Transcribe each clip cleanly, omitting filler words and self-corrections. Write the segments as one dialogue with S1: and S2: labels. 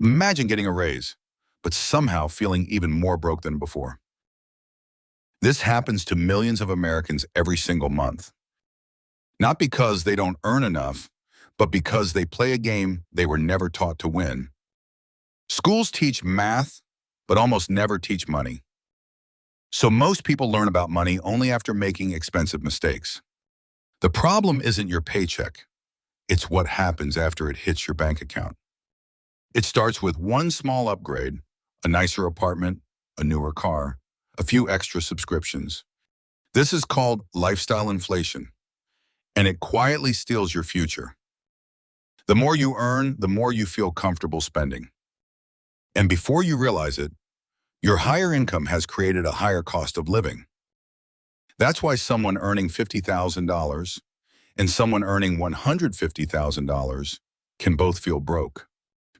S1: Imagine getting a raise, but somehow feeling even more broke than before. This happens to millions of Americans every single month. Not because they don't earn enough, but because they play a game they were never taught to win. Schools teach math, but almost never teach money. So most people learn about money only after making expensive mistakes. The problem isn't your paycheck. It's what happens after it hits your bank account. It starts with one small upgrade, a nicer apartment, a newer car, a few extra subscriptions. This is called lifestyle inflation, and it quietly steals your future. The more you earn, the more you feel comfortable spending. And before you realize it, your higher income has created a higher cost of living. That's why someone earning $50,000 and someone earning $150,000 can both feel broke.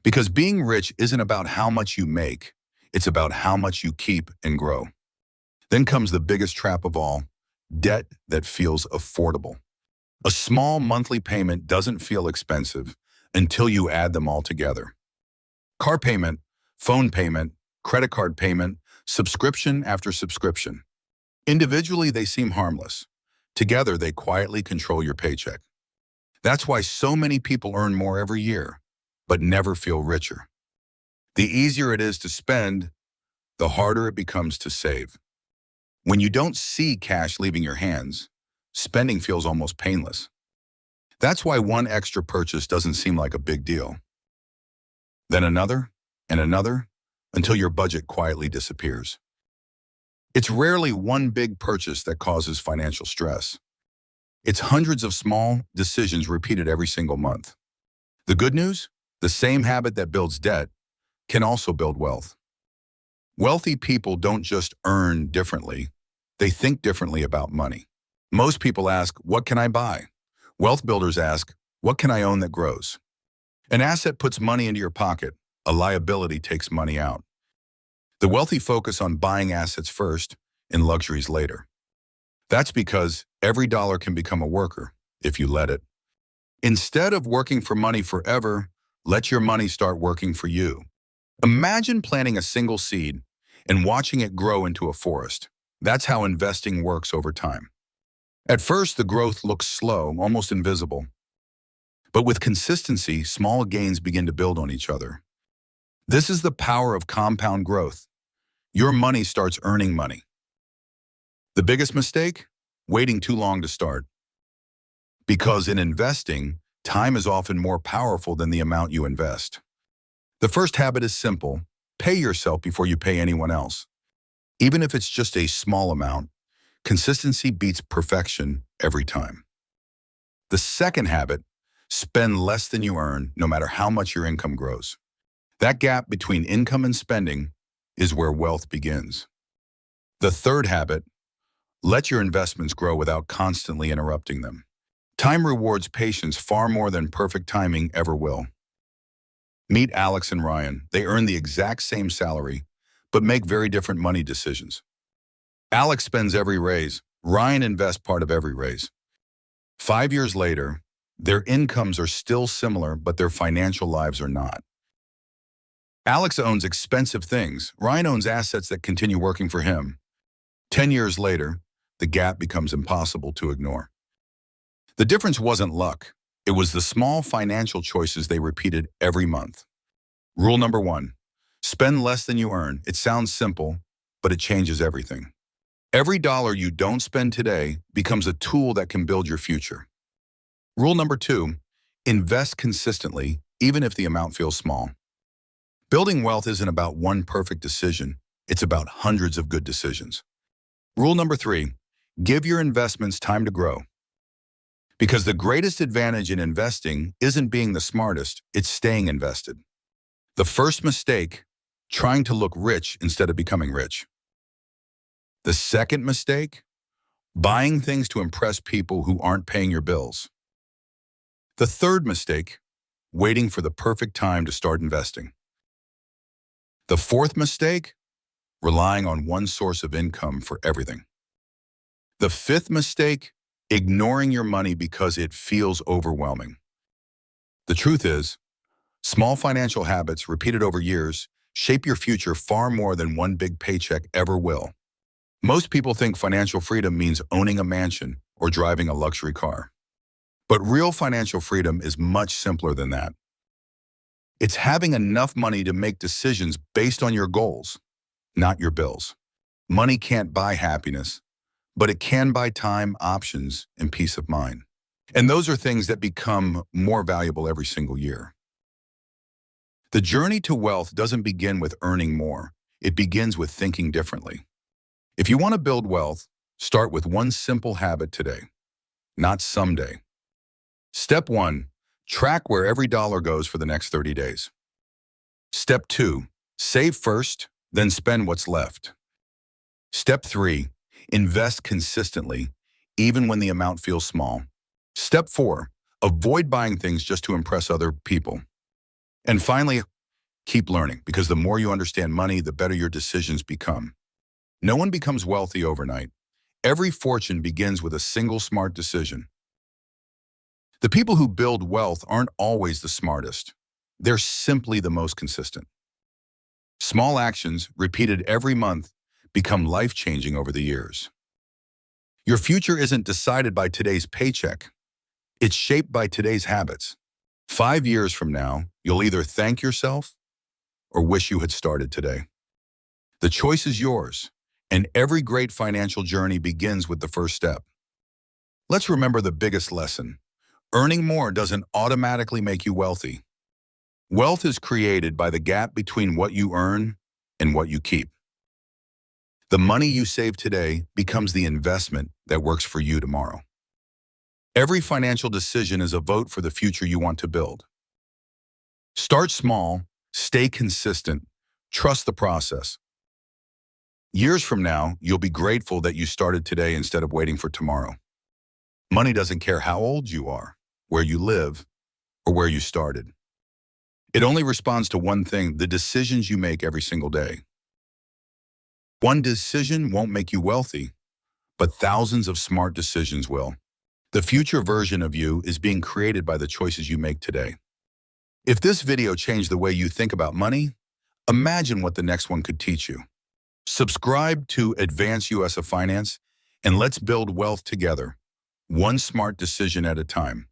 S1: Because being rich isn't about how much you make, it's about how much you keep and grow. Then comes the biggest trap of all, debt that feels affordable. A small monthly payment doesn't feel expensive until you add them all together. Car payment, phone payment, credit card payment, subscription after subscription. Individually, they seem harmless. Together, they quietly control your paycheck. That's why so many people earn more every year, but never feel richer. The easier it is to spend, the harder it becomes to save. When you don't see cash leaving your hands, spending feels almost painless. That's why one extra purchase doesn't seem like a big deal. Then another and another, until your budget quietly disappears. It's rarely one big purchase that causes financial stress. It's hundreds of small decisions repeated every single month. The good news? The same habit that builds debt can also build wealth. Wealthy people don't just earn differently, they think differently about money. Most people ask, what can I buy? Wealth builders ask, what can I own that grows? An asset puts money into your pocket, a liability takes money out. The wealthy focus on buying assets first and luxuries later. That's because every dollar can become a worker if you let it. Instead of working for money forever, let your money start working for you. Imagine planting a single seed and watching it grow into a forest. That's how investing works over time. At first, the growth looks slow, almost invisible. But with consistency, small gains begin to build on each other. This is the power of compound growth. Your money starts earning money. The biggest mistake? Waiting too long to start. Because in investing, time is often more powerful than the amount you invest. The first habit is simple. Pay yourself before you pay anyone else. Even if it's just a small amount, consistency beats perfection every time. The second habit, spend less than you earn, no matter how much your income grows. That gap between income and spending is where wealth begins. The third habit, let your investments grow without constantly interrupting them. Time rewards patience far more than perfect timing ever will. Meet Alex and Ryan. They earn the exact same salary, but make very different money decisions. Alex spends every raise. Ryan invests part of every raise. 5 years later, their incomes are still similar, but their financial lives are not. Alex owns expensive things. Ryan owns assets that continue working for him. 10 years later, the gap becomes impossible to ignore. The difference wasn't luck. It was the small financial choices they repeated every month. Rule number 1, spend less than you earn. It sounds simple, but it changes everything. Every dollar you don't spend today becomes a tool that can build your future. Rule number 2, invest consistently, even if the amount feels small. Building wealth isn't about one perfect decision. It's about hundreds of good decisions. Rule number 3, give your investments time to grow. Because the greatest advantage in investing isn't being the smartest, it's staying invested. The first mistake, trying to look rich instead of becoming rich. The second mistake, buying things to impress people who aren't paying your bills. The third mistake, waiting for the perfect time to start investing. The fourth mistake, relying on one source of income for everything. The fifth mistake, ignoring your money because it feels overwhelming. The truth is, Small financial habits repeated over years shape your future far more than one big paycheck ever will. Most people think financial freedom means owning a mansion or driving a luxury car. But real financial freedom is much simpler than that. It's having enough money to make decisions based on your goals, not your bills. Money can't buy happiness, but it can buy time, options, and peace of mind. And those are things that become more valuable every single year. The journey to wealth doesn't begin with earning more. It begins with thinking differently. If you want to build wealth, start with one simple habit today, not someday. Step 1, track where every dollar goes for the next 30 days. Step 2, save first, then spend what's left. Step 3, invest consistently, even when the amount feels small. Step 4, avoid buying things just to impress other people. And finally, keep learning, because the more you understand money, the better your decisions become. No one becomes wealthy overnight. Every fortune begins with a single smart decision. The people who build wealth aren't always the smartest. They're simply the most consistent. Small actions, repeated every month, become life-changing over the years. Your future isn't decided by today's paycheck. It's shaped by today's habits. 5 years from now, you'll either thank yourself or wish you had started today. The choice is yours, and every great financial journey begins with the first step. Let's remember the biggest lesson. Earning more doesn't automatically make you wealthy. Wealth is created by the gap between what you earn and what you keep. The money you save today becomes the investment that works for you tomorrow. Every financial decision is a vote for the future you want to build. Start small, stay consistent, trust the process. Years from now, you'll be grateful that you started today instead of waiting for tomorrow. Money doesn't care how old you are, where you live, or where you started. It only responds to one thing: the decisions you make every single day. One decision won't make you wealthy, but thousands of smart decisions will. The future version of you is being created by the choices you make today. If this video changed the way you think about money, imagine what the next one could teach you. Subscribe to Advance US of Finance, and let's build wealth together, one smart decision at a time.